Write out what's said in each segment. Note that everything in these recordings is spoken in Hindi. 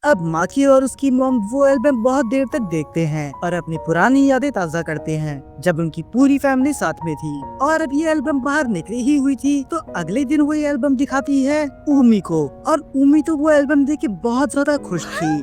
अब माकी और उसकी मॉम वो एल्बम बहुत देर तक देखते हैं और अपनी पुरानी यादें ताज़ा करते हैं जब उनकी पूरी फैमिली साथ में थी। और अब ये एल्बम बाहर निकली ही हुई थी तो अगले दिन वो ये एल्बम दिखाती है उमी को, और उमी तो वो एल्बम देख के बहुत ज्यादा खुश थी।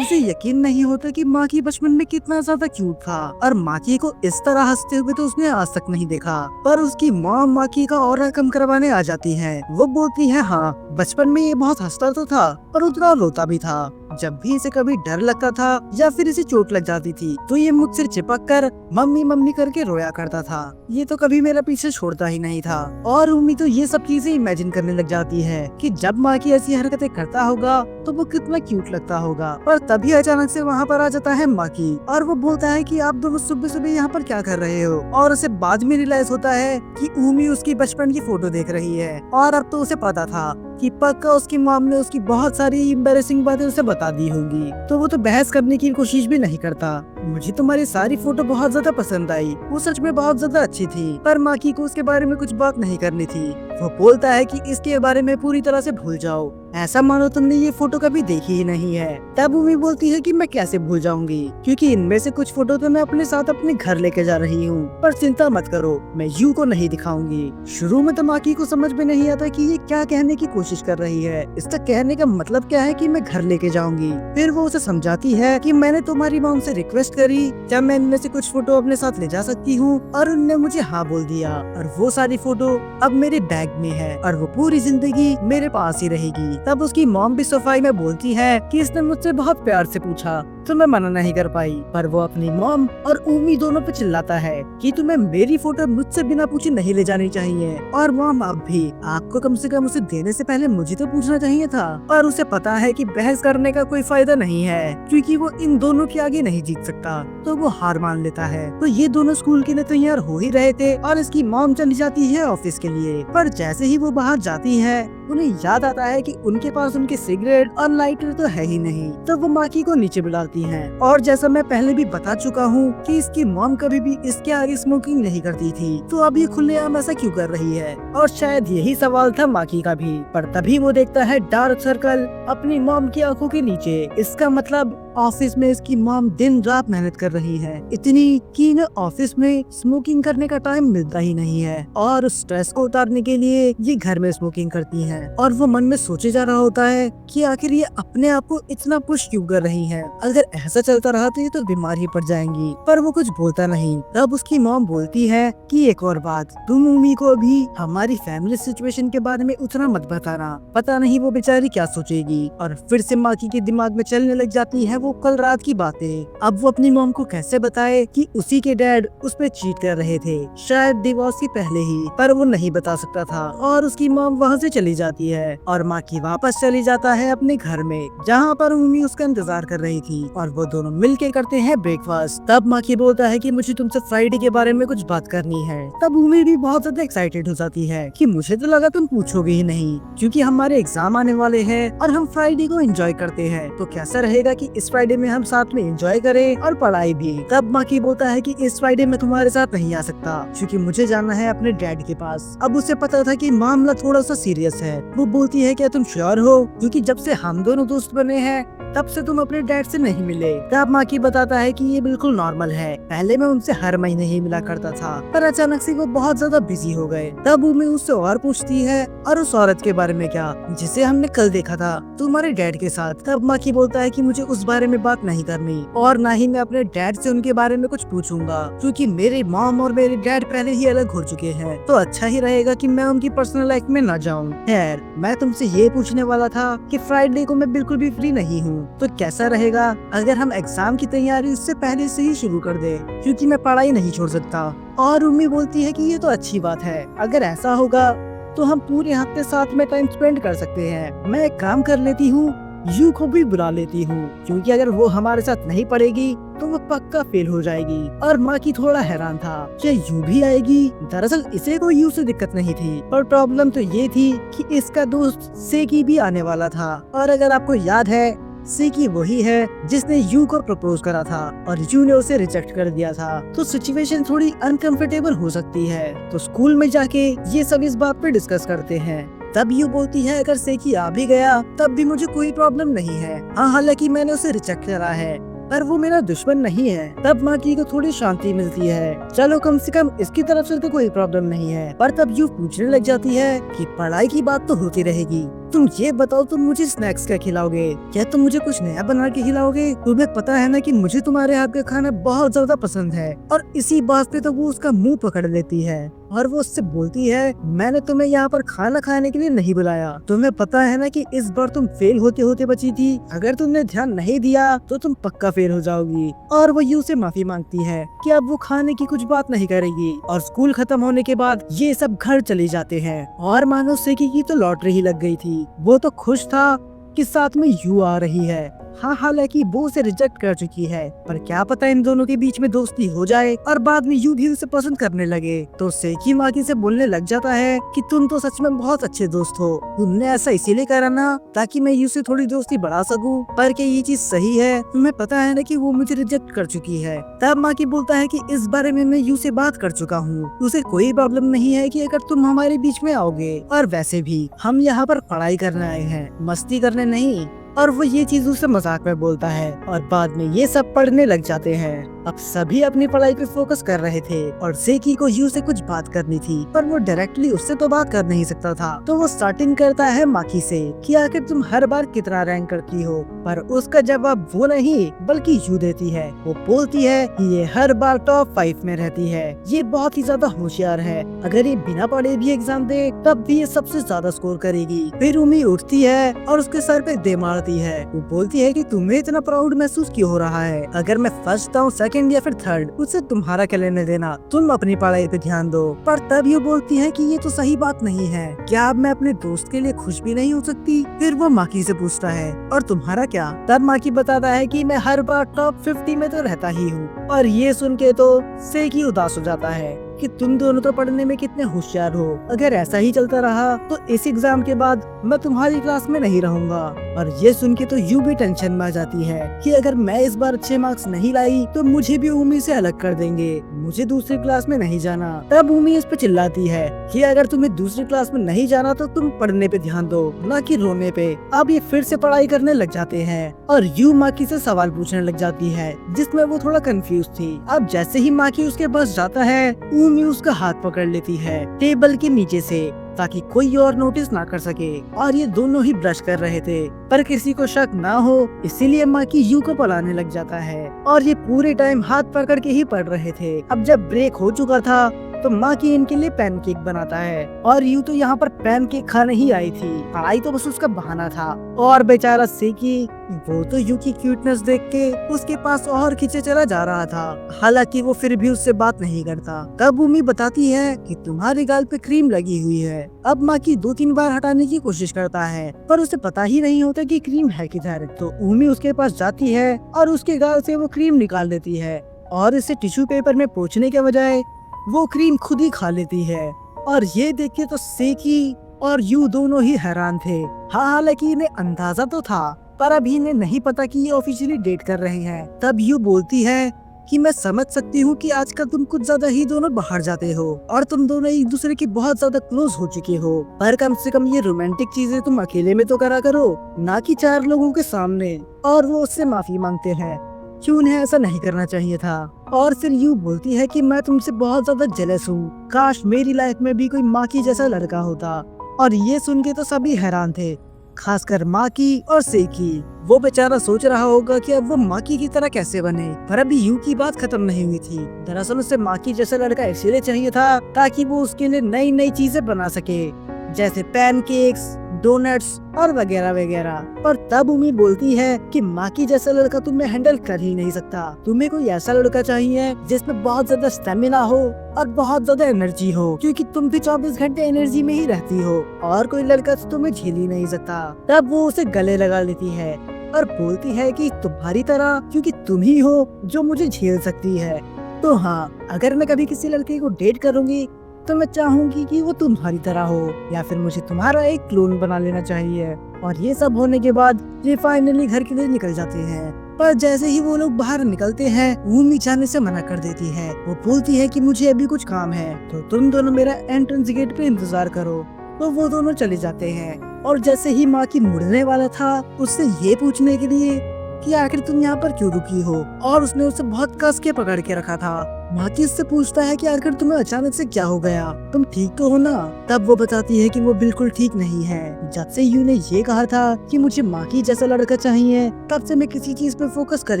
उसे यकीन नहीं होता कि माकी बचपन में कितना ज्यादा क्यूट था, और माकी को इस तरह हंसते हुए तो उसने आज तक नहीं देखा। पर उसकी मॉम माकी का ऑरा कम करवाने आ जाती है। वो बोलती है, हाँ बचपन में ये बहुत हंसता तो था पर उतना रोता भी था। जब भी इसे कभी डर लगता था या फिर इसे चोट लग जाती थी तो ये मुझसे चिपक कर मम्मी मम्मी करके रोया करता था। ये तो कभी मेरा पीछे छोड़ता ही नहीं था। और उम्मी तो ये सब चीजें इमेजिन करने लग जाती है कि जब माँ की ऐसी हरकतें करता होगा तो वो कितना क्यूट लगता होगा। और तभी अचानक से वहाँ पर आ जाता है माकी और वो बोलता है कि आप दोनों सुबह सुबह यहाँ पर क्या कर रहे हो। और उसे बाद में रियलाइज होता है कि उमी उसकी बचपन की फोटो देख रही है, और अब तो उसे पता था कि पक्का उसकी मॉम ने उसकी बहुत सारी एम्बैरेसिंग बातें उसे बता दी होंगी। तो वो तो बहस करने की कोशिश भी नहीं करता। मुझे तुम्हारी सारी फोटो बहुत ज्यादा पसंद आई, वो सच में बहुत ज्यादा अच्छी थी, पर माकी को उसके बारे में कुछ बात नहीं करनी थी। वो बोलता है कि इसके बारे में पूरी तरह से भूल जाओ, ऐसा मानो तुमने ये फोटो कभी देखी ही नहीं है। तब उमी बोलती है कि मैं कैसे भूल जाऊंगी, क्योंकि इनमें से कुछ फोटो तो मैं अपने साथ अपने घर लेके जा रही हूँ। पर चिंता मत करो, मैं यू को नहीं दिखाऊंगी। शुरू में तो माकी को समझ में नहीं आता कि ये क्या कहने की कोशिश कर रही है। इसका कहने का मतलब क्या है कि मैं घर लेके जाऊंगी। फिर वो उसे समझाती है कि मैंने तुम्हारी मॉम से रिक्वेस्ट करी जब मैं इनमें से कुछ फोटो अपने साथ ले जा सकती हूँ, और उनने मुझे हाँ बोल दिया। और वो सारी फोटो अब मेरे बैग में है और वो पूरी जिंदगी मेरे पास ही रहेगी। तब उसकी मॉम भी सफाई में बोलती है कि इसने मुझसे बहुत प्यार से पूछा तो मैं मना नहीं कर पाई। पर वो अपनी मॉम और उमी दोनों पे चिल्लाता है कि तुम्हें मेरी फोटो मुझसे बिना पूछे नहीं ले जानी चाहिए। और मॉम अब भी आपको कम से कम उसे देने से पहले मुझे तो पूछना चाहिए था। पर उसे पता है कि बहस करने का कोई फायदा नहीं है, क्योंकि वो इन दोनों के आगे नहीं जीत सकता। तो वो हार मान लेता है। तो ये दोनों स्कूल के लिए तैयार हो ही रहे थे और इसकी मॉम चली जाती है ऑफिस के लिए। पर जैसे ही वो बाहर जाती है उन्हें याद आता है कि उनके पास उनके सिगरेट और लाइटर तो है ही नहीं। तो वो माकी को नीचे बुलाती हैं। और जैसा मैं पहले भी बता चुका हूँ कि इसकी मॉम कभी भी इसके आगे स्मोकिंग नहीं करती थी, तो अब ये खुलेआम ऐसा क्यों कर रही है। और शायद यही सवाल था माकी का भी। पर तभी वो देखता है डार्क सर्कल अपनी मॉम की आंखों के नीचे। इसका मतलब ऑफिस में इसकी मॉम दिन रात मेहनत कर रही है, इतनी कि इन्हें ऑफिस में स्मोकिंग करने का टाइम मिलता ही नहीं है। और स्ट्रेस को उतारने के लिए ये घर में स्मोकिंग करती है। और वो मन में सोचे जा रहा होता है कि आखिर ये अपने आप को इतना पुश क्यों कर रही है। अगर ऐसा चलता रहा तो ये तो बीमार ही पड़ जाएंगी। पर वो कुछ बोलता नहीं। तब उसकी मॉम बोलती है कि एक और बात, तुम उम्मी को अभी हमारी फैमिली सिचुएशन के बारे में उतना मत बताना, पता नहीं वो बेचारी क्या सोचेगी। और फिर से माकी के दिमाग में चलने लग जाती है वो कल रात की बातें। अब वो अपनी मॉम को कैसे बताए कि उसी के डैड उस पे चीट कर रहे थे, शायद डिवोर्स के पहले ही। पर वो नहीं बता सकता था और उसकी मॉम वहाँ से चली जाती है और माकी वापस चली जाता है अपने घर में, जहाँ पर उम्मी उसका इंतजार कर रही थी। और वो दोनों मिलके करते हैं ब्रेकफास्ट। तब माकी बोलता है कि मुझे तुमसे फ्राइडे के बारे में कुछ बात करनी है। तब उम्मी भी बहुत ज्यादा एक्साइटेड हो जाती है कि मुझे तो लगा तुम पूछोगे ही नहीं, क्योंकि हमारे एग्जाम आने वाले हैं और हम फ्राइडे को एंजॉय करते हैं, तो कैसा रहेगा कि इस फ्राइडे में हम साथ में एंजॉय करें और पढ़ाई भी। तब माकी बोलता है कि इस फ्राइडे में तुम्हारे साथ नहीं आ सकता, क्योंकि मुझे जाना है अपने डैड के पास। अब उसे पता था कि मामला थोड़ा सा सीरियस है। वो बोलती है, क्या तुम श्योर हो, क्योंकि जब से हम दोनों दोस्त बने हैं तब से तुम अपने डैड से नहीं मिले। तब माकी बताता है कि ये बिल्कुल नॉर्मल है, पहले मैं उनसे हर महीने ही मिला करता था, पर अचानक से वो बहुत ज्यादा बिजी हो गए। तब उम्मी उससे और पूछती है, और उस औरत के बारे में क्या, जिसे हमने कल देखा था तुम्हारे डैड के साथ। तब माकी बोलता है कि मुझे उस बारे में बात नहीं करनी, और ना ही मैं अपने डैड से उनके बारे में कुछ पूछूंगा, क्योंकि मेरे मॉम और मेरे डैड पहले ही अलग हो चुके हैं, तो अच्छा ही रहेगा कि मैं उनकी पर्सनल लाइफ में न जाऊं। खैर, मैं तुमसे ये पूछने वाला था कि फ्राइडे को मैं बिल्कुल भी फ्री नहीं हूँ, तो कैसा रहेगा अगर हम एग्जाम की तैयारी उससे पहले से ही शुरू कर दे, क्योंकि मैं पढ़ाई नहीं छोड़ सकता। और उम्मी बोलती है कि ये तो अच्छी बात है, अगर ऐसा होगा तो हम पूरे हफ्ते साथ में टाइम स्पेंड कर सकते हैं। मैं एक काम कर लेती हूँ, यू को भी बुला लेती हूँ, क्योंकि अगर वो हमारे साथ नहीं पढ़ेगी तो वो पक्का फेल हो जाएगी। और माकी थोड़ा हैरान था, क्या यू भी आएगी। दरअसल इसे कोई यू से दिक्कत नहीं थी, पर प्रॉब्लम तो ये थी कि इसका दोस्त सेकी भी आने वाला था। और अगर आपको याद है, सेकी वही है जिसने यू को प्रपोज करा था और यू ने उसे रिजेक्ट कर दिया था, तो सिचुएशन थोड़ी अनकंफर्टेबल हो सकती है। तो स्कूल में जाके ये सब इस बात पे डिस्कस करते हैं। तब यू बोलती है अगर सेकी आ भी गया तब भी मुझे कोई प्रॉब्लम नहीं है। हाँ, हालांकि मैंने उसे रिजेक्ट करा है पर वो मेरा दुश्मन नहीं है। तब माकी को थोड़ी शांति मिलती है, चलो कम से कम इसकी तरफ से तो कोई प्रॉब्लम नहीं है। पर तब यू पूछने लग जाती है कि पढ़ाई की बात तो होती रहेगी, तुम ये बताओ तुम मुझे स्नैक्स क्या खिलाओगे? क्या तुम मुझे कुछ नया बना के खिलाओगे? तुम्हें पता है ना कि मुझे तुम्हारे हाथ का खाना बहुत ज्यादा पसंद है। और इसी बात पे तो वो उसका मुंह पकड़ लेती है और वो उससे बोलती है मैंने तुम्हें यहाँ पर खाना खाने के लिए नहीं बुलाया, तुम्हें पता है ना कि इस बार तुम फेल होते होते बची थी, अगर तुमने ध्यान नहीं दिया तो तुम पक्का फेल हो जाओगी। और वो यू से माफी मांगती है कि अब वो खाने की कुछ बात नहीं करेगी। और स्कूल खत्म होने के बाद ये सब घर चले जाते हैं और मानो सेकी की तो लॉटरी ही लग गई थी। वो तो खुश था कि साथ में यू आ रही है। हाँ, हालांकि वो उसे रिजेक्ट कर चुकी है, पर क्या पता इन दोनों के बीच में दोस्ती हो जाए और बाद में यू भी उसे पसंद करने लगे। तो सेकी माकी से बोलने लग जाता है कि तुम तो सच में बहुत अच्छे दोस्त हो, तुमने ऐसा इसीलिए करा ना ताकि मैं यू से थोड़ी दोस्ती बढ़ा सकूं। पर क्या ये चीज सही है? तुम्हें पता है ना कि वो मुझे रिजेक्ट कर चुकी है। तब माकी बोलता है कि इस बारे में मैं यू से बात कर चुका हूँ, उसे कोई प्रॉब्लम नहीं है कि अगर तुम हमारे बीच में आओगे। और वैसे भी हम यहाँ पर पढ़ाई करने आए हैं, मस्ती करने नहीं। और वो ये चीज उसे मजाक में बोलता है और बाद में ये सब पढ़ने लग जाते हैं। अब सभी अपनी पढ़ाई पे फोकस कर रहे थे और सेकी को यू से कुछ बात करनी थी, पर वो डायरेक्टली उससे तो बात कर नहीं सकता था। तो वो स्टार्टिंग करता है माकी से कि आखिर तुम हर बार कितना रैंक करती हो, पर उसका जवाब वो नहीं बल्कि यू देती है। वो बोलती है कि ये हर बार टॉप 5 में रहती है, ये बहुत ही ज्यादा होशियार है, अगर ये बिना पढ़े भी एग्जाम दे तब भी ये सबसे ज्यादा स्कोर करेगी। फिर उम्मी उठती है और उसके सर पे दे मारती है। वो बोलती है कि तुम्हें इतना प्राउड महसूस क्यों हो रहा है? अगर मैं फर्स्ट आऊँ, सेकंड या फिर थर्ड, उससे तुम्हारा क्या लेने देना, तुम अपनी पढ़ाई पे ध्यान दो। पर तब ये बोलती है कि ये तो सही बात नहीं है, क्या अब मैं अपने दोस्त के लिए खुश भी नहीं हो सकती? फिर वो माकी से पूछता है और तुम्हारा क्या? तब माकी बताता है कि मैं हर बार टॉप 50 में तो रहता ही हूँ। और ये सुन के तो सेकी उदास हो जाता है कि तुम दोनों तो पढ़ने में कितने होशियार हो, अगर ऐसा ही चलता रहा तो इस एग्जाम के बाद मैं तुम्हारी क्लास में नहीं रहूंगा। और ये सुन के तो यू भी टेंशन में आ जाती है कि अगर मैं इस बार अच्छे मार्क्स नहीं लाई तो मुझे भी उमी से अलग कर देंगे, मुझे दूसरी क्लास में नहीं जाना। तब उमी इस पे चिल्लाती है कि अगर तुम्हें दूसरी क्लास में नहीं जाना तो तुम पढ़ने पे ध्यान दो, न कि रोने पे। अब ये फिर से पढ़ाई करने लग जाते हैं और यू माकी से सवाल पूछने लग जाती है जिसमें वो थोड़ा कंफ्यूज थी। अब जैसे ही माकी उसके पास जाता है, उमी उसका हाथ पकड़ लेती है टेबल के नीचे से ताकि कोई और नोटिस ना कर सके। और ये दोनों ही ब्रश कर रहे थे पर किसी को शक ना हो इसीलिए माकी यू को पढ़ाने लग जाता है। और ये पूरे टाइम हाथ पकड़ के ही पढ़ रहे थे। अब जब ब्रेक हो चुका था तो माकी इनके लिए पैनकेक बनाता है और यू तो यहाँ पर पैनकेक खाने ही आई थी, पढ़ाई तो बस उसका बहाना था। और बेचारा सेकी, वो तो यू की क्यूटनेस देख के उसके पास और खींचे चला जा रहा था, हालांकि वो फिर भी उससे बात नहीं करता। तब उमी बताती है कि तुम्हारे गाल पे क्रीम लगी हुई है। अब माकी 2-3 बार हटाने की कोशिश करता है पर उसे पता ही नहीं होता कि क्रीम है किधर। तो उमी उसके पास जाती है और उसके गाल से वो क्रीम निकाल देती है और इसे टिश्यू पेपर में पोंछने के बजाय वो क्रीम खुद ही खा लेती है। और ये देख के तो सेकी और यू दोनों ही हैरान थे। हाँ, हालांकि इन्हें अंदाजा तो था पर अभी इन्हें नहीं पता कि ये ऑफिशियली डेट कर रहे हैं। तब यू बोलती है कि मैं समझ सकती हूँ कि आजकल तुम कुछ ज्यादा ही दोनों बाहर जाते हो और तुम दोनों एक दूसरे की बहुत ज्यादा क्लोज हो चुके हो, पर कम से कम ये रोमांटिक चीजें तुम अकेले में तो करा करो, ना कि 4 लोगों के सामने। और वो उससे माफी मांगते हैं कि उन्हें ऐसा नहीं करना चाहिए था। और फिर यू बोलती है कि मैं तुमसे बहुत ज्यादा जेलस हूँ, काश मेरी लाइफ में भी कोई माकी जैसा लड़का होता। और ये सुन के तो सभी हैरान थे, खासकर माकी और सेकी। वो बेचारा सोच रहा होगा कि अब वो माकी की तरह कैसे बने, पर अभी यू की बात खत्म नहीं हुई थी। दरअसल उसे माकी जैसा लड़का इसलिए चाहिए था ताकि वो उसके लिए नई नई चीजें बना सके, जैसे पैनकेक्स, डोनट्स और वगैरह वगैरह। पर तब उमी बोलती है कि माकी जैसा लड़का तुम्हें हैंडल कर ही नहीं सकता, तुम्हें कोई ऐसा लड़का चाहिए जिसमें बहुत ज्यादा स्टेमिना हो और बहुत ज्यादा एनर्जी हो, क्योंकि तुम भी 24 घंटे एनर्जी में ही रहती हो और कोई लड़का तो तुम्हें झेल ही नहीं सकता। तब वो उसे गले लगा लेती है और बोलती है कि तुम्हारी तरह, क्योंकि तुम ही हो जो मुझे झेल सकती है। तो हाँ, अगर मैं कभी किसी लड़के को डेट करूंगी तो मैं चाहूंगी कि वो तुम्हारी तरह हो, या फिर मुझे तुम्हारा एक क्लोन बना लेना चाहिए। और ये सब होने के बाद ये फाइनली घर के लिए निकल जाते हैं। पर जैसे ही वो लोग बाहर निकलते हैं, उमी जाने से मना कर देती है। वो बोलती है कि मुझे अभी कुछ काम है, तो तुम दोनों मेरा एंट्रेंस गेट पे इंतजार करो। तो वो दोनों चले जाते हैं। और जैसे ही माँ की मुड़ने वाला था उससे ये पूछने के लिए कि आखिर तुम यहाँ पर क्यों रुकी हो, और उसने उसे बहुत कस के पकड़ के रखा था। माकी उससे पूछता है कि आखिर तुम्हें अचानक से क्या हो गया, तुम ठीक तो हो ना। तब वो बताती है कि वो बिल्कुल ठीक नहीं है। जब से यू ने ये कहा था कि मुझे माकी जैसा लड़का चाहिए, तब से मैं किसी चीज पे फोकस कर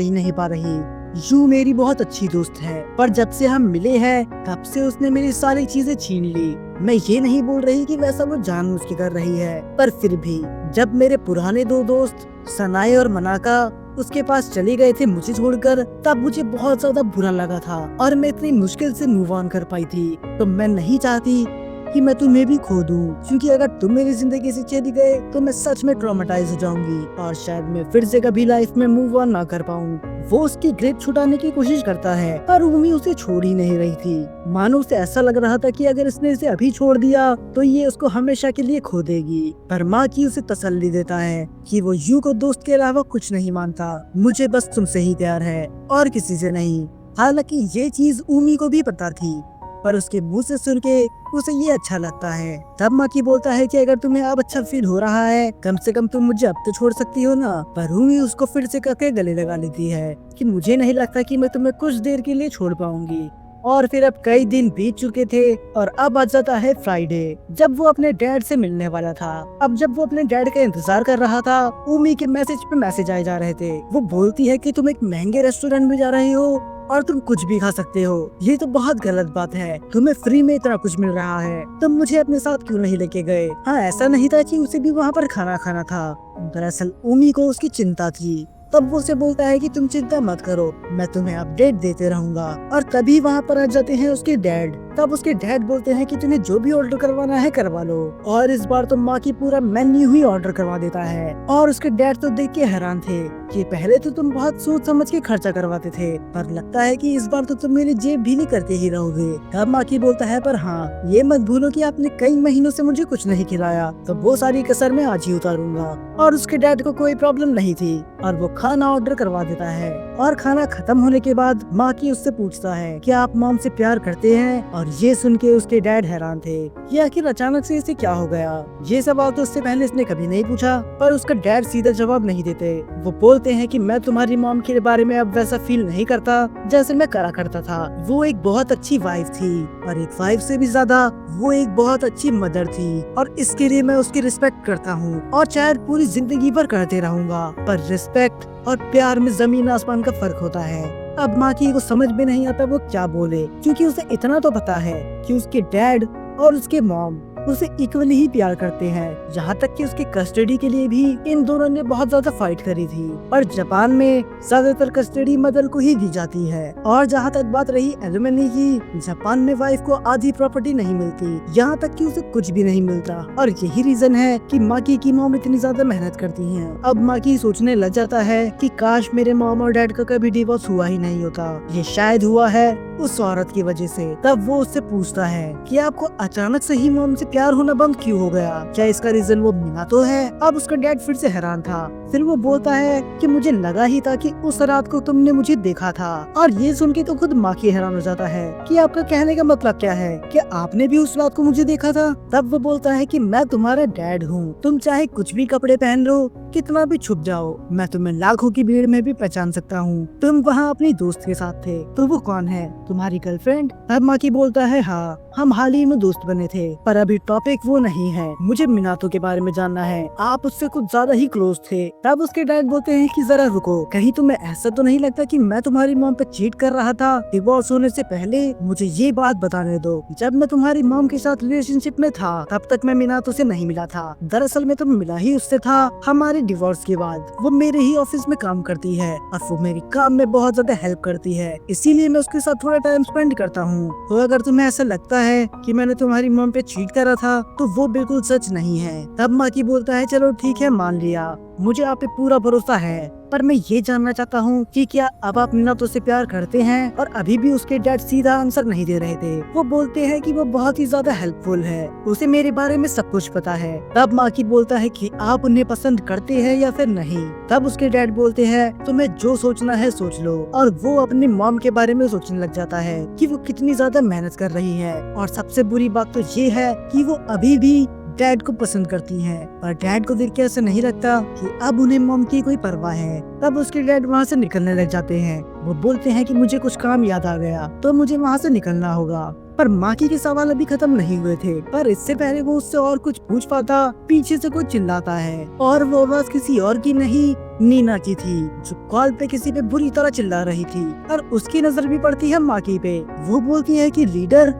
ही नहीं पा रही। यू मेरी बहुत अच्छी दोस्त है, पर जब से हम मिले हैं तब से उसने मेरी सारी चीजें छीन ली। मैं ये नहीं बोल रही कि वैसा वो जानबूझ के कर रही है, पर फिर भी जब मेरे पुराने दो दोस्त सनाए और मनाका उसके पास चले गए थे मुझे छोड़कर, तब मुझे बहुत ज्यादा बुरा लगा था और मैं इतनी मुश्किल से मूव ऑन कर पाई थी। तो मैं नहीं चाहती कि मैं तुम्हें भी खो दूं, क्योंकि अगर तुम मेरी जिंदगी से चले गए तो मैं सच में ट्रॉमेटाइज हो जाऊंगी और शायद मैं फिर से कभी लाइफ में मूव ऑन ना कर पाऊं। वो उसकी ग्रिप छुड़ाने की कोशिश करता है, पर उमी उसे छोड़ ही नहीं रही थी। मानो उसे ऐसा लग रहा था कि अगर इसने इसे अभी छोड़ दिया तो ये उसको हमेशा के लिए खो देगी। पर माँ की उसे तसल्ली देता है कि वो यू को दोस्त के अलावा कुछ नहीं मानता, मुझे बस तुमसे ही प्यार है और किसी से नहीं। हालांकि ये चीज उमी को भी पता थी, पर उसके मुंह से सुन के उसे ये अच्छा लगता है। तब माकी बोलता है कि अगर तुम्हें अब अच्छा फील हो रहा है, कम से कम तुम मुझे अब तो छोड़ सकती हो ना। पर उमी उसको फिर से करके गले लगा लेती है कि मुझे नहीं लगता कि मैं तुम्हें कुछ देर के लिए छोड़ पाऊंगी। और फिर अब कई दिन बीत चुके थे और अब आ जाता है फ्राइडे, जब वो अपने डैड से मिलने वाला था। अब जब वो अपने डैड का इंतजार कर रहा था, उमी के मैसेज पे मैसेज आए जा रहे थे। वो बोलती है कि तुम एक महंगे रेस्टोरेंट में जा रहे हो और तुम कुछ भी खा सकते हो। ये तो बहुत गलत बात है, तुम्हें फ्री में इतना कुछ मिल रहा है, तुम मुझे अपने साथ क्यों नहीं लेके गए। हाँ, ऐसा नहीं था कि उसे भी वहाँ पर खाना खाना था। दरअसल उमी को उसकी चिंता थी। तब वो उसे बोलता है कि तुम चिंता मत करो, मैं तुम्हें अपडेट देते रहूंगा। और तभी वहाँ पर आ जाते हैं उसके डैड। तब उसके डैड बोलते हैं कि तुम्हें जो भी ऑर्डर करवाना है करवा लो। और इस बार तो माँ की पूरा मेन्यू ही ऑर्डर करवा देता है। और उसके डैड तो देख के हैरान थे कि पहले तो तुम बहुत सोच समझ के खर्चा करवाते थे, पर लगता है कि इस बार तो तुम मेरी जेब भी नहीं करते ही रहोगे। तब माँ की बोलता है, पर हाँ ये मत भूलो कि आपने कई महीनों से मुझे कुछ नहीं खिलाया, तो वो सारी कसर मैं आज ही उतारूंगा। और उसके डैड को कोई प्रॉब्लम नहीं थी और वो खाना ऑर्डर करवा देता है। और खाना खत्म होने के बाद माँ की उससे पूछता है कि आप मॉम से प्यार करते हैं। और ये सुन के उसके डैड हैरान थे कि आखिर अचानक से इसे क्या हो गया। ये सवाल तो उससे पहले इसने कभी नहीं पूछा, पर उसका डैड सीधा जवाब नहीं देते। वो बोलते हैं कि मैं तुम्हारी मॉम के बारे में अब वैसा फील नहीं करता जैसे मैं करा करता था। वो एक बहुत अच्छी वाइफ थी, और एक वाइफ से भी ज्यादा वो एक बहुत अच्छी मदर थी, और इसके लिए मैं उसकी रिस्पेक्ट करता हूँ और शायद पूरी जिंदगी भर करते रहूंगा। पर रिस्पेक्ट और प्यार में जमीन आसमान का फर्क होता है। अब माकी को समझ में नहीं आता वो क्या बोले, क्योंकि उसे इतना तो पता है कि उसके डैड और उसके मॉम उसे इक्वली ही प्यार करते हैं। जहाँ तक कि उसकी कस्टडी के लिए भी इन दोनों ने बहुत ज्यादा फाइट करी थी। पर जापान में ज्यादातर कस्टडी मदर को ही दी जाती है। और जहाँ तक बात रही एलिमनी की, जापान में वाइफ को आधी प्रॉपर्टी नहीं मिलती, यहाँ तक कि उसे कुछ भी नहीं मिलता। और यही रीजन है कि माकी की मॉम इतनी ज्यादा मेहनत करती है। अब माकी सोचने लग जाता है कि काश मेरे मॉम और डैड का कभी डिवोर्स हुआ ही नहीं होता, ये शायद हुआ है उस औरत की वजह से। तब वो उससे पूछता है कि आपको अचानक से ही मॉम से प्यार होना बंद क्यों हो गया, क्या इसका रीजन वो मीना तो है। अब उसका डैड फिर से हैरान था। फिर वो बोलता है कि मुझे लगा ही था कि उस रात को तुमने मुझे देखा था। और ये सुन के तो खुद माकी हैरान हो जाता है कि आपका कहने का मतलब क्या है, कि आपने भी उस रात को मुझे देखा था। तब वो बोलता है कि मैं तुम्हारा डैड हूँ, तुम चाहे कुछ भी कपड़े पहन लो, कितना भी छुप जाओ, मैं तुम्हें लाखों की भीड़ में भी पहचान सकता हूँ। तुम वहाँ अपनी दोस्त के साथ थे, तो वो कौन है, तुम्हारी गर्लफ्रेंड। तब माकी बोलता है, हाँ हम हाल ही में दोस्त बने थे, पर अभी टॉपिक वो नहीं है, मुझे मिनातो के बारे में जानना है, आप उससे कुछ ज्यादा ही क्लोज थे। तब उसके डैड बोलते हैं कि जरा रुको, कहीं तुम्हें ऐसा तो नहीं लगता कि मैं तुम्हारी मॉम पे चीट कर रहा था। डिवोर्स होने से पहले मुझे ये बात बताने दो, जब मैं तुम्हारी मॉम के साथ रिलेशनशिप में था तब तक मैं मिनातो से नहीं मिला था। दरअसल मैं तो मिला ही उससे था हमारे डिवोर्स के बाद। वो मेरे ही ऑफिस में काम करती है और वो मेरी काम में बहुत ज्यादा हेल्प करती है, इसीलिए मैं उसके साथ थोड़ा टाइम स्पेंड करता हूँ। तो अगर तुम्हें ऐसा लगता है कि मैंने तुम्हारी मॉम पे चीट करा था तो वो बिल्कुल सच नहीं है। तब माकी बोलता है, चलो ठीक है मान लिया, मुझे आप पे पूरा भरोसा है, पर मैं ये जानना चाहता हूँ कि क्या अब आप मिनातो से प्यार करते हैं। और अभी भी उसके डैड सीधा आंसर नहीं दे रहे थे। वो बोलते हैं कि वो बहुत ही ज्यादा हेल्पफुल है, उसे मेरे बारे में सब कुछ पता है। तब माकी बोलता है कि आप उन्हें पसंद करते हैं या फिर नहीं। तब उसके डैड बोलते हैं, तुम्हें जो सोचना है सोच लो। और वो अपनी मॉम के बारे में सोचने लग जाता है कि वो कितनी ज्यादा मेहनत कर रही है। और सबसे बुरी बात तो ये है कि वो अभी भी डैड को पसंद करती हैं, पर डैड को देख के ऐसा नहीं लगता कि अब उन्हें मॉम की कोई परवाह है। तब उसके डैड वहाँ से निकलने लग जाते हैं। वो बोलते हैं कि मुझे कुछ काम याद आ गया तो मुझे वहाँ से निकलना होगा। पर माकी के सवाल अभी खत्म नहीं हुए थे, पर इससे पहले वो उससे और कुछ पूछ पाता, पीछे से कोई चिल्लाता है और वो आवाज किसी और की नहीं, नीना की थी, जो कॉल पे किसी पे बुरी तरह चिल्ला रही थी। और उसकी नजर भी पड़ती है माकी पे। वो बोलती है कि लीडर,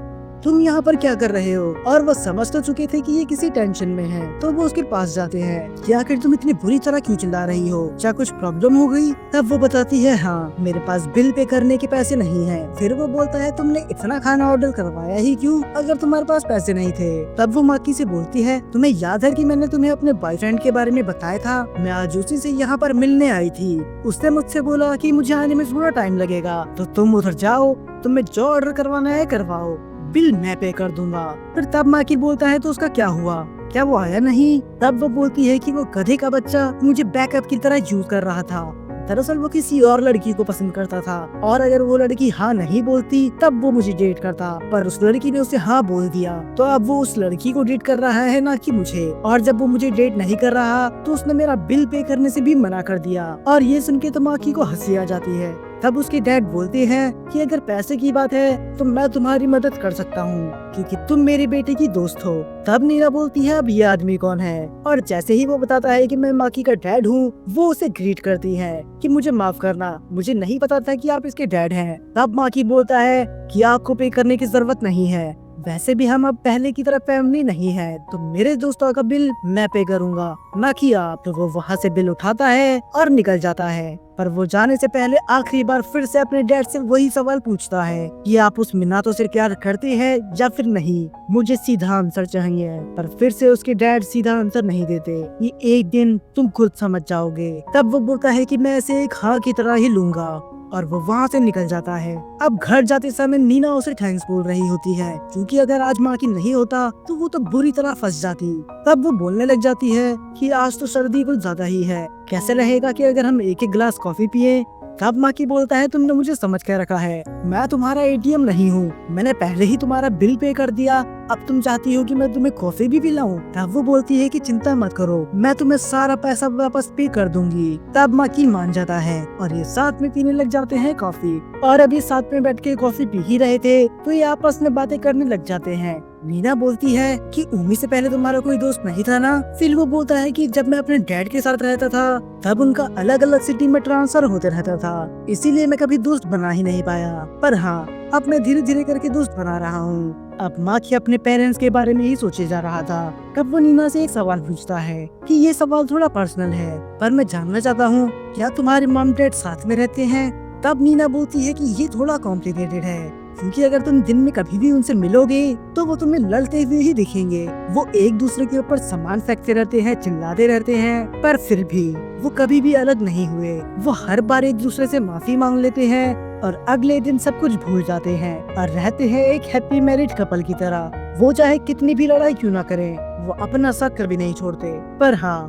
तुम यहाँ पर क्या कर रहे हो? और वो समझ तो चुके थे कि ये किसी टेंशन में है, तो वो उसके पास जाते हैं कि आखिर तुम इतनी बुरी तरह क्यों चिल्ला रही हो? क्या कुछ प्रॉब्लम हो गई? तब वो बताती है, हाँ, मेरे पास बिल पे करने के पैसे नहीं है। फिर वो बोलता है, तुमने इतना खाना ऑर्डर करवाया ही क्यों अगर तुम्हारे पास पैसे नहीं थे? तब वो माकी से बोलती है, तुम्हें याद है कि मैंने तुम्हें अपने बॉयफ्रेंड के बारे में बताया था? मैं आज उसी से यहाँ पर मिलने आई थी। उसने मुझसे बोला कि मुझे आने में थोड़ा टाइम लगेगा, तो तुम उधर जाओ, तुम्हें जो ऑर्डर करवाना है करवाओ, बिल मैं पे कर दूंगा। फिर तब माकी बोलता है, तो उसका क्या हुआ? क्या वो आया नहीं? तब वो बोलती है कि वो गधे का बच्चा मुझे बैकअप की तरह यूज कर रहा था। दरअसल वो किसी और लड़की को पसंद करता था, और अगर वो लड़की हाँ नहीं बोलती तब वो मुझे डेट करता, पर उस लड़की ने उसे हाँ बोल दिया, तो अब वो उस लड़की को डेट कर रहा है, ना कि मुझे। और जब वो मुझे डेट नहीं कर रहा तो उसने मेरा बिल पे करने से भी मना कर दिया। और ये सुन के तो माकी को हंसी आ जाती है। तब उसके डैड बोलते हैं कि अगर पैसे की बात है तो मैं तुम्हारी मदद कर सकता हूँ, क्योंकि तुम मेरे बेटे की दोस्त हो। तब नीना बोलती है, अब ये आदमी कौन है? और जैसे ही वो बताता है कि मैं माकी का डैड हूँ, वो उसे ग्रीट करती है कि मुझे माफ करना, मुझे नहीं पता था कि आप इसके डैड हैं। तब माकी बोलता है कि आपको पे करने की जरूरत नहीं है, वैसे भी हम अब पहले की तरह फैमिली नहीं है, तो मेरे दोस्तों का बिल मैं पे करूँगा, ना कि आप। तो वो वहाँ से बिल उठाता है और निकल जाता है। पर वो जाने से पहले आखिरी बार फिर से अपने डैड से वही सवाल पूछता है कि आप उस मिनातो से प्यार करते हैं या फिर नहीं? मुझे सीधा आंसर चाहिए। पर फिर से उसके डैड सीधा आंसर नहीं देते। ये एक दिन तुम खुद समझ जाओगे। तब वो बोलता है कि मैं इसे एक हाँ की तरह ही लूंगा, और वो वहाँ से निकल जाता है। अब घर जाते समय नीना उसे थैंक्स बोल रही होती है, क्योंकि अगर आज माँ की नहीं होता तो वो तो बुरी तरह फंस जाती। तब वो बोलने लग जाती है कि आज तो सर्दी कुछ ज्यादा ही है, कैसे रहेगा कि अगर हम एक एक गिलास कॉफी पिए? तब माकी बोलता है, तुमने मुझे समझ के रखा है, मैं तुम्हारा एटीएम नहीं हूँ, मैंने पहले ही तुम्हारा बिल पे कर दिया, अब तुम चाहती हो कि मैं तुम्हें कॉफी भी पिलाऊं? तब वो बोलती है कि चिंता मत करो, मैं तुम्हें सारा पैसा वापस पे कर दूंगी। तब माकी मान जाता है और ये साथ में पीने लग जाते हैं कॉफी। और अभी साथ में बैठ के कॉफी पी ही रहे थे तो ये आपस में बातें करने लग जाते हैं। नीना बोलती है कि उम्मी से पहले तुम्हारा कोई दोस्त नहीं था ना? फिर वो बोलता है कि जब मैं अपने डैड के साथ रहता था तब उनका अलग अलग सिटी में ट्रांसफर होते रहता था, इसीलिए मैं कभी दोस्त बना ही नहीं पाया। पर हाँ, अब मैं धीरे धीरे करके दोस्त बना रहा हूँ। अब माकी अपने पेरेंट्स के बारे में ही सोचे जा रहा था। तब वो नीना से एक सवाल पूछता है कि ये सवाल थोड़ा पर्सनल है, पर मैं जानना चाहता हूँ, क्या तुम्हारे मॉम डैड साथ में रहते हैं? तब नीना बोलती है कि ये थोड़ा कॉम्प्लिकेटेड है, क्योंकि अगर तुम दिन में कभी भी उनसे मिलोगे तो वो तुम्हें लड़ते हुए ही दिखेंगे। वो एक दूसरे के ऊपर सामान फेंकते रहते हैं, चिल्लाते रहते हैं, पर फिर भी वो कभी भी अलग नहीं हुए। वो हर बार एक दूसरे से माफी मांग लेते हैं और अगले दिन सब कुछ भूल जाते हैं और रहते हैं एक हैप्पी मैरिड कपल की तरह। वो चाहे कितनी भी लड़ाई क्यों ना करें, वो अपना साथ कभी नहीं छोड़ते। पर हाँ,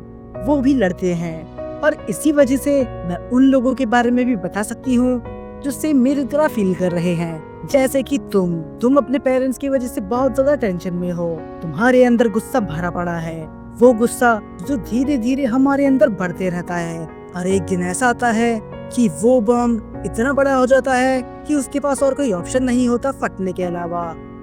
वो भी लड़ते हैं, और इसी वजह से मैं उन लोगों के बारे में भी बता सकती हूँ जो सेम मेरी तरह फील कर रहे हैं। जैसे कि तुम अपने पेरेंट्स की वजह से बहुत ज्यादा टेंशन में हो, तुम्हारे अंदर गुस्सा भरा पड़ा है, वो गुस्सा जो धीरे धीरे हमारे अंदर बढ़ते रहता है, और एक दिन ऐसा आता है कि वो बम इतना बड़ा हो जाता है कि उसके पास और कोई ऑप्शन नहीं होता फटने के अलावा।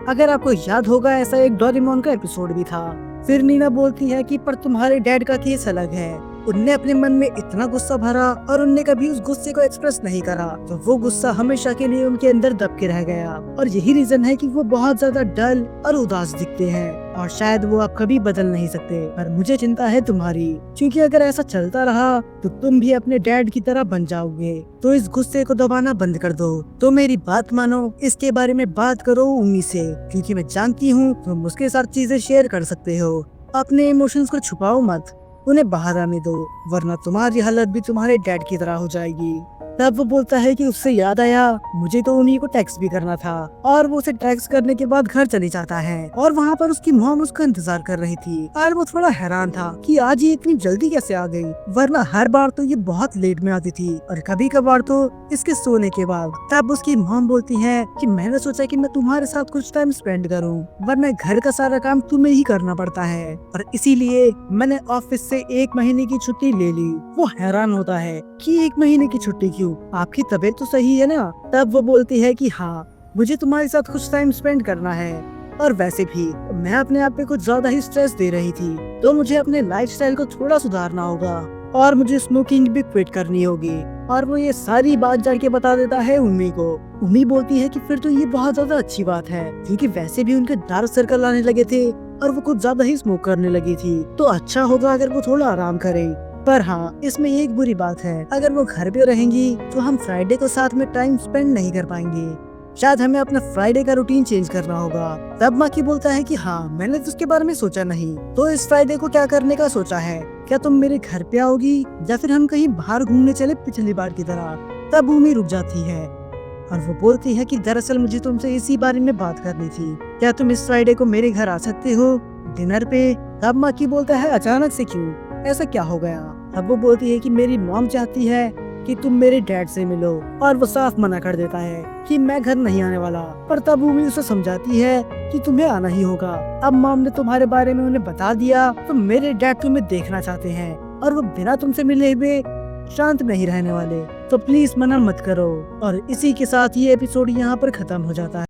अगर आपको याद होगा, ऐसा एक डोरेमोन का एपिसोड भी था। फिर नीना बोलती है कि पर तुम्हारे डैड का केस अलग है, उनने अपने मन में इतना गुस्सा भरा और उनने कभी उस गुस्से को एक्सप्रेस नहीं करा, तो वो गुस्सा हमेशा के लिए उनके अंदर दब के रह गया। और यही रीजन है कि वो बहुत ज्यादा डल और उदास दिखते हैं, और शायद वो आप कभी बदल नहीं सकते। पर मुझे चिंता है तुम्हारी, क्योंकि अगर ऐसा चलता रहा तो तुम भी अपने डैड की तरह बन जाओगे। तो इस गुस्से को दबाना बंद कर दो, तो मेरी बात मानो, इसके बारे में बात करो उम्मी से, क्योंकि मैं जानती हूँ तुम उसके साथ चीजें शेयर कर सकते हो। अपने इमोशंस को छुपाओ मत, उन्हें बाहर आने दो, वरना तुम्हारी हालत भी तुम्हारे डैड की तरह हो जाएगी। तब वो बोलता है कि उससे याद आया मुझे तो उन्हीं को टेक्स्ट भी करना था, और वो उसे टेक्स्ट करने के बाद घर चले जाता है और वहाँ पर उसकी मॉम उसका इंतजार कर रही थी और वो थोड़ा हैरान था कि आज ये इतनी जल्दी कैसे आ गई, वरना हर बार तो ये बहुत लेट में आती थी और कभी कभार तो इसके सोने के बाद। तब उसकी मॉम बोलती है कि मैंने सोचा कि मैं तुम्हारे साथ कुछ टाइम स्पेंड करूं, वरना घर का सारा काम तुम्हें ही करना पड़ता है, और इसीलिए मैंने ऑफिस से 1 महीने की छुट्टी ले ली। वो हैरान होता है कि 1 महीने की छुट्टी क्यों, आपकी तबीयत तो सही है ना? तब वो बोलती है कि हाँ, मुझे तुम्हारे साथ कुछ टाइम स्पेंड करना है, और वैसे भी मैं अपने आप पे कुछ ज्यादा ही स्ट्रेस दे रही थी, तो मुझे अपने लाइफस्टाइल को थोड़ा सुधारना होगा और मुझे स्मोकिंग भी क्विट करनी होगी। और वो ये सारी बात जाके बता देता है उम्मी को। उम्मी बोलती है कि फिर तो ये बहुत ज्यादा अच्छी बात है, क्योंकि वैसे भी उनके डार्क सर्कल आने लगे थे और वो कुछ ज्यादा ही स्मोक करने लगी थी, तो अच्छा होगा अगर वो थोड़ा आराम करे। पर हाँ, इसमें एक बुरी बात है, अगर वो घर पे रहेंगी तो हम फ्राइडे को साथ में टाइम स्पेंड नहीं कर पाएंगे, शायद हमें अपना फ्राइडे का रूटीन चेंज करना होगा। तब माकी बोलता है कि हाँ, मैंने तो उसके बारे में सोचा नहीं, तो इस फ्राइडे को क्या करने का सोचा है, क्या तुम मेरे घर पे आओगी या फिर हम कहीं बाहर घूमने चले पिछली बार की तरह? तब उम्मी रुक जाती है और वो बोलती है कि दरअसल मुझे तुमसे इसी बारे में बात करनी थी, क्या तुम इस फ्राइडे को मेरे घर आ सकते हो डिनर पे? तब माकी बोलता है अचानक से क्यों, ऐसा क्या हो गया? अब वो बोलती है कि मेरी मॉम चाहती है कि तुम मेरे डैड से मिलो, और वो साफ मना कर देता है कि मैं घर नहीं आने वाला। पर तब उम्मी उसे समझाती है कि तुम्हें आना ही होगा, अब मॉम ने तुम्हारे बारे में उन्हें बता दिया तो मेरे डैड तुम्हें देखना चाहते हैं और वो बिना तुमसे मिले हुए शांत नहीं रहने वाले, तो प्लीज मना मत करो। और इसी के साथ ये एपिसोड यहाँ पर खत्म हो जाता है।